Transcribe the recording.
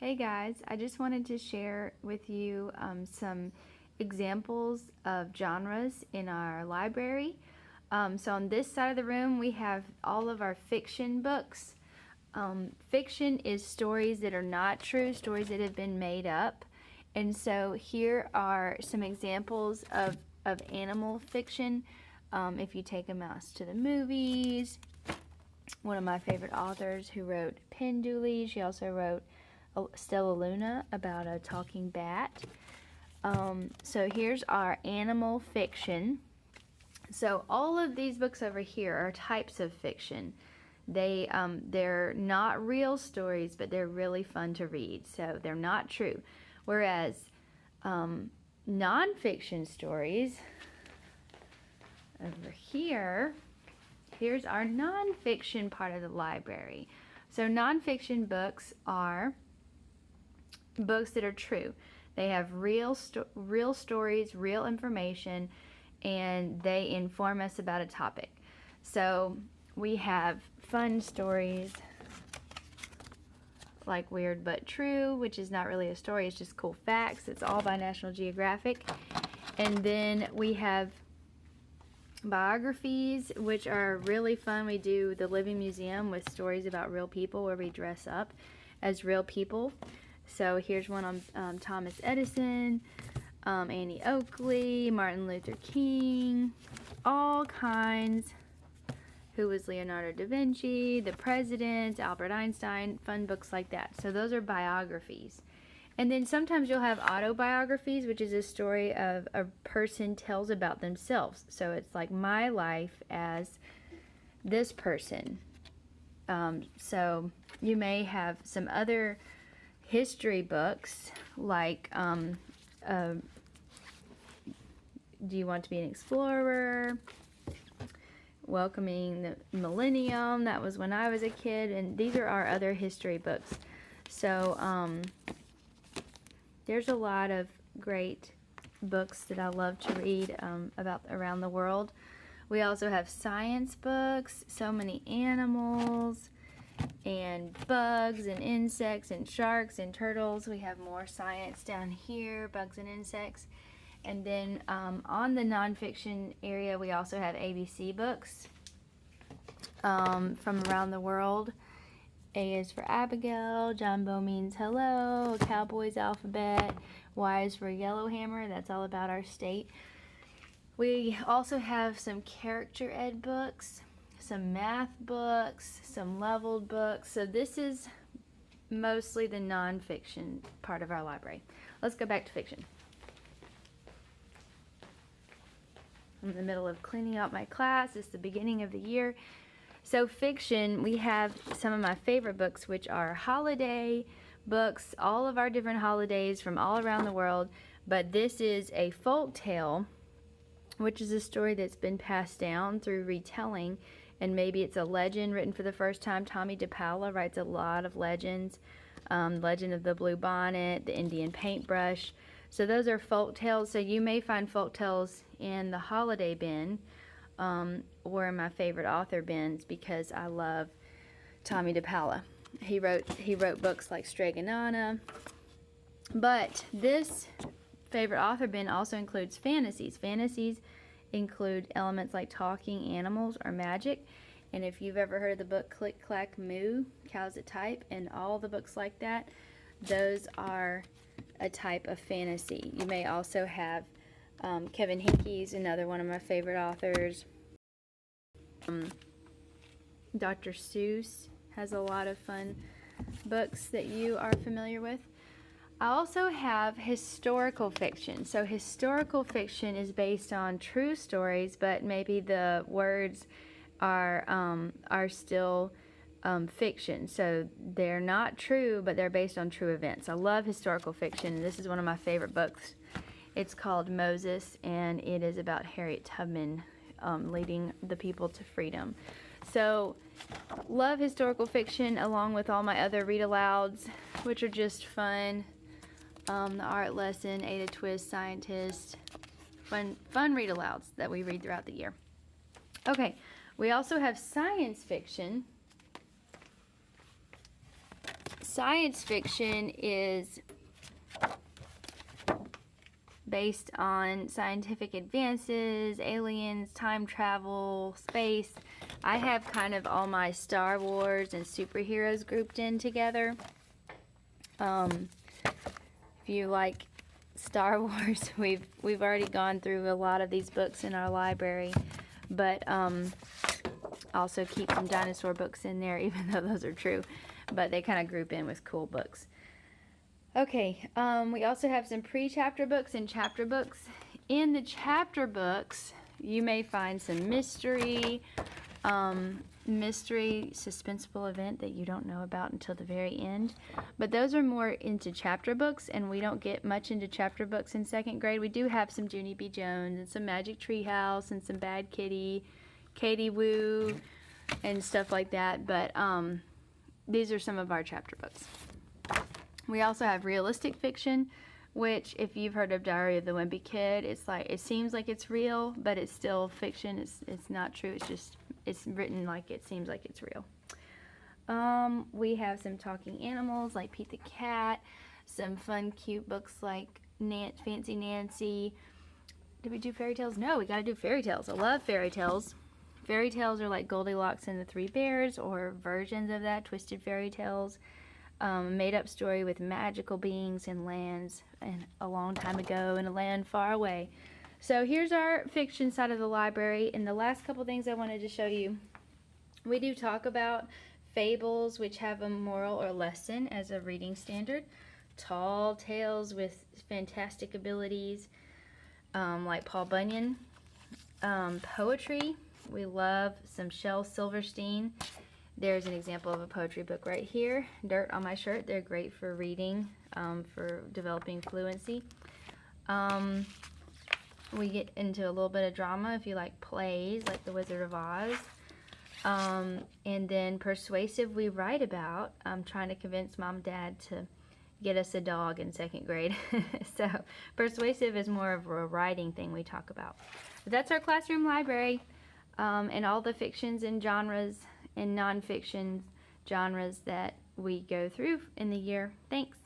Hey guys, I just wanted to share with you some examples of genres in our library. So on this side of the room we have all of our fiction books. Fiction is stories that are not true, stories that have been made up. And so here are some examples of animal fiction. If you take a mouse to the movies, one of my favorite authors who wrote Penduli, she also wrote Stella Luna about a talking bat. So here's our animal fiction. So all of these books over here are types of fiction. They're not real stories, but they're really fun to read. So they're not true. Whereas nonfiction stories over here, here's our nonfiction part of the library. So nonfiction books are books that are true. They have real stories, real information, and they inform us about a topic. So we have fun stories like Weird But True, which is not really a story, it's just cool facts. It's all by National Geographic. And then we have biographies, which are really fun. We do the Living Museum with stories about real people where we dress up as real people. So here's one on Thomas Edison, Annie Oakley, Martin Luther King, all kinds. Who was Leonardo da Vinci, the presidents, Albert Einstein, fun books like that. So those are biographies. And then sometimes you'll have autobiographies, which is a story of a person tells about themselves. So it's like my life as this person. So you may have some other history books like Do You Want to Be an Explorer? Welcoming the Millennium, that was when I was a kid, and these are our other history books. So there's a lot of great books that I love to read about around the world. We also have science books, so many animals and bugs and insects and sharks and turtles. We have more science down here, bugs and insects. And then on the nonfiction area, we also have ABC books from around the world. A is for Abigail, Jumbo means hello, a cowboy's alphabet, Y is for Yellowhammer, that's all about our state. We also have some character ed books, some math books, some leveled books. So this is mostly the nonfiction part of our library. Let's go back to fiction. I'm in the middle of cleaning out my class. It's the beginning of the year. So fiction, we have some of my favorite books, which are holiday books, all of our different holidays from all around the world. But this is a folk tale, which is a story that's been passed down through retelling, and maybe it's a legend written for the first time. Tommy DePaola writes a lot of legends. Legend of the Blue Bonnet, the Indian Paintbrush. So those are folk tales. So you may find folk tales in the holiday bin or in my favorite author bins, because I love Tommy DePaola. He wrote books like Stregonana. But this favorite author bin also includes fantasies. Fantasies include elements like talking animals or magic. And if you've ever heard of the book Click Clack Moo, Cows That Type, and all the books like that, those are a type of fantasy. You may also have Kevin Hincke's another one of my favorite authors. Dr. Seuss has a lot of fun books that you are familiar with. I also have historical fiction. So historical fiction is based on true stories, but maybe the words are still fiction. So they're not true, but they're based on true events. I love historical fiction. This is one of my favorite books. It's called Moses, and it is about Harriet Tubman leading the people to freedom. So love historical fiction along with all my other read-alouds, which are just fun. The Art Lesson, Ada Twist, Scientist, fun read-alouds that we read throughout the year. Okay, we also have science fiction. Science fiction is based on scientific advances, aliens, time travel, space. I have kind of all my Star Wars and superheroes grouped in together. If you like Star Wars, we've already gone through a lot of these books in our library, but also keep some dinosaur books in there, even though those are true, but they kind of group in with cool books. Okay, we also have some pre-chapter books and chapter books. In the chapter books, you may find some mystery, suspenseful event that you don't know about until the very end. But those are more into chapter books, and we don't get much into chapter books in second grade. We do have some Junie B. Jones and some Magic Tree House and some Bad Kitty, Katie Woo, and stuff like that. But these are some of our chapter books. We also have realistic fiction, which, if you've heard of Diary of the Wimpy Kid, it's like, it seems like it's real, but it's still fiction. It's not true. It's written like it seems like it's real. We have some talking animals like Pete the Cat, some fun, cute books like Fancy Nancy. Did we do fairy tales? No, we gotta do fairy tales. I love fairy tales. Fairy tales are like Goldilocks and the Three Bears, or versions of that, twisted fairy tales. Made-up story with magical beings and lands and a long time ago in a land far away. So here's our fiction side of the library, and the last couple things I wanted to show you. We do talk about fables which have a moral or lesson as a reading standard, tall tales with fantastic abilities like Paul Bunyan, poetry. We love some Shel Silverstein. There's an example of a poetry book right here, Dirt on My Shirt. They're great for reading, for developing fluency. We get into a little bit of drama if you like plays, like The Wizard of Oz. And then persuasive we write about. I'm trying to convince Mom and Dad to get us a dog in second grade. So persuasive is more of a writing thing we talk about. But that's our classroom library, and all the fictions and genres and nonfiction genres that we go through in the year. Thanks.